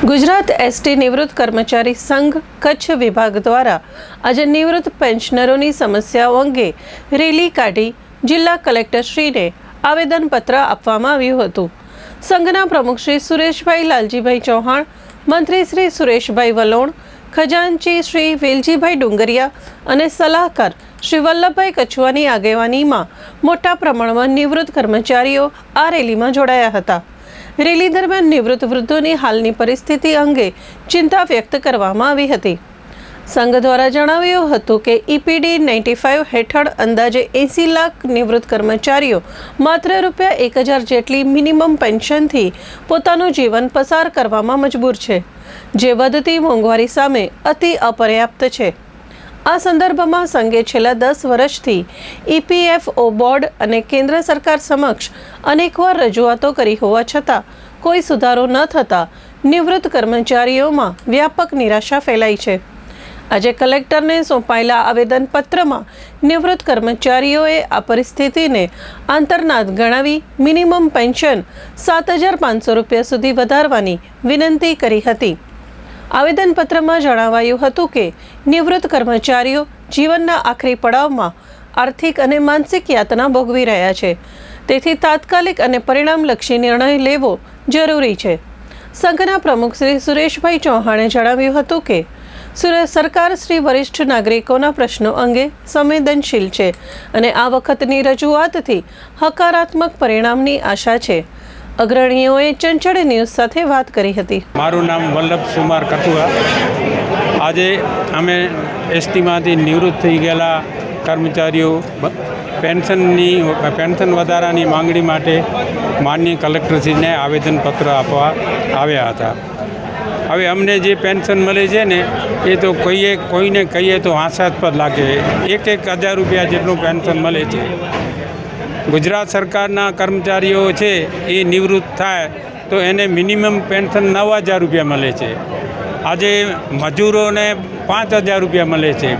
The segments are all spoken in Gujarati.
ગુજરાત એસટી નિવૃત્ત કર્મચારી સંઘ કચ્છ વિભાગ દ્વારા આજે નિવૃત્ત પેન્શનરોની સમસ્યાઓ અંગે રેલી કાઢી જિલ્લા કલેક્ટરશ્રીને આવેદનપત્ર આપવામાં આવ્યું હતું। સંઘના પ્રમુખ શ્રી સુરેશભાઈ લાલજીભાઈ ચૌહાણ, મંત્રી શ્રી સુરેશભાઈ વલોણ, ખજાનચી શ્રી વેલજીભાઈ ડુંગરિયા અને સલાહકાર શ્રી વલ્લભભાઈ કચ્છવાની આગેવાનીમાં મોટા પ્રમાણમાં નિવૃત્ત કર્મચારીઓ આ રેલીમાં જોડાયા હતા। રેલી દરમિયાન નિવૃત્ત વૃદ્ધોની હાલની પરિસ્થિતિ અંગે ચિંતા વ્યક્ત કરવામાં આવી હતી। સંઘ દ્વારા જણાવ્યું હતું કે EPD 95 હેઠળ અંદાજે 80 લાખ નિવૃત્ત કર્મચારીઓ માત્ર ₹1000 જેટલી મિનિમમ પેન્શનથી પોતાનું જીવન પસાર કરવામાં મજબૂર છે, જે વધતી મોંઘવારી સામે અતિ અપર્યાપ્ત છે। આ સંદર્ભમાં સંઘે છેલ્લા 10 વર્ષથી EPFO બોર્ડ અને કેન્દ્ર સરકાર સમક્ષ અનેકવાર રજૂઆતો કરી હોવા છતાં કોઈ સુધારો ન થતાં નિવૃત્ત કર્મચારીઓમાં વ્યાપક નિરાશા ફેલાઈ છે। આજે કલેક્ટરને સોંપાયેલા આવેદનપત્રમાં નિવૃત્ત કર્મચારીઓએ આ પરિસ્થિતિને આંતરનાદ ગણાવી મિનિમમ પેન્શન ₹7500 સુધી વધારવાની વિનંતી કરી હતી। આવેદનપત્રમાં જણાવાયું હતું કે નિવૃત્ત કર્મચારીઓ જીવનના આખરી પડાવમાં આર્થિક અને માનસિક યાતના ભોગવી રહ્યા છે, તેથી તાત્કાલિક અને પરિણામલક્ષી નિર્ણય લેવો જરૂરી છે। સંઘના પ્રમુખ શ્રી સુરેશભાઈ ચૌહાણે જણાવ્યું હતું કે સરકાર શ્રી વરિષ્ઠ નાગરિકોના પ્રશ્નો અંગે સંવેદનશીલ છે અને આ વખતની રજૂઆતથી હકારાત્મક પરિણામની આશા છે। અગ્રણીઓએ ચંચળ ન્યૂઝ સાથે વાત કરી હતી। મારું નામ વલ્લભ સુમાર કટુઆ। આજે અમે એસટીમાંથી નિવૃત્ત થઈ ગયેલા કર્મચારીઓ પેન્શન વધારાની માંગણી માટે માનનીય કલેક્ટરશ્રીને આવેદનપત્ર આપવા આવ્યા હતા। હવે અમને જે પેન્શન મળે છે ને એ તો કોઈને કહીએ તો હાસ્યાસ્પદ લાગે। 1000 રૂપિયા જેટલું પેન્શન મળે છે। ગુજરાત સરકારના કર્મચારીઓ છે એ નિવૃત્ત થાય તો એને મિનિમમ પેન્શન 9000 રૂપિયા મળે છે। આજે મજૂરોને 5000 રૂપિયા મળે છે,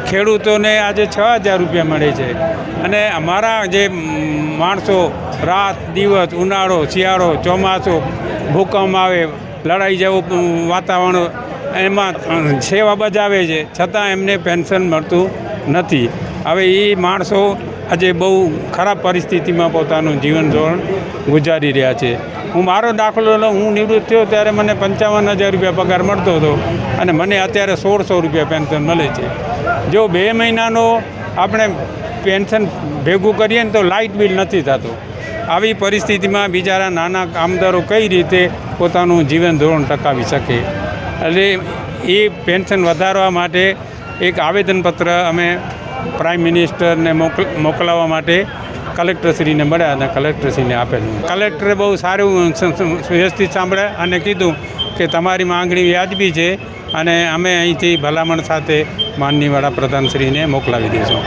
ખેડૂતોને આજે 6000 રૂપિયા મળે છે અને અમારા જે માણસો રાત દિવસ ઉનાળો શિયાળો ચોમાસું ભૂકંપ આવે લડાઈ જેવું વાતાવરણ એમાં સેવા બજાવે છે છતાં એમને પેન્શન મળતું નથી। હવે એ માણસો આજે બહુ ખરાબ પરિસ્થિતિમાં પોતાનું જીવન ધોરણ ગુજારી રહ્યા છે। હું મારો દાખલો લઉં, હું નિવૃત્ત થયો ત્યારે મને 55000 રૂપિયા પગાર મળતો હતો અને મને અત્યારે 1600 રૂપિયા પેન્શન મળે છે। જો 2 મહિનાનો આપણે પેન્શન ભેગું કરીએ ને તો લાઇટ બિલ નથી થતું। આવી પરિસ્થિતિમાં બિચારા નાના કામદારો કઈ રીતે પોતાનું જીવન ધોરણ ટકાવી શકે? એટલે એ પેન્શન વધારવા માટે એક આવેદનપત્ર અમે પ્રાઇમ મિનિસ્ટરને મોકલાવવા માટે કલેક્ટરશ્રીને મળ્યા અને કલેક્ટરશ્રીને આપેલું। કલેક્ટરે બહુ સારું વ્યવસ્થિત સાંભળ્યા અને કીધું કે તમારી માંગણી વ્યાજબી છે અને અમે અહીંથી ભલામણ સાથે માનનીય વડાપ્રધાનશ્રીને મોકલાવી દઈશું।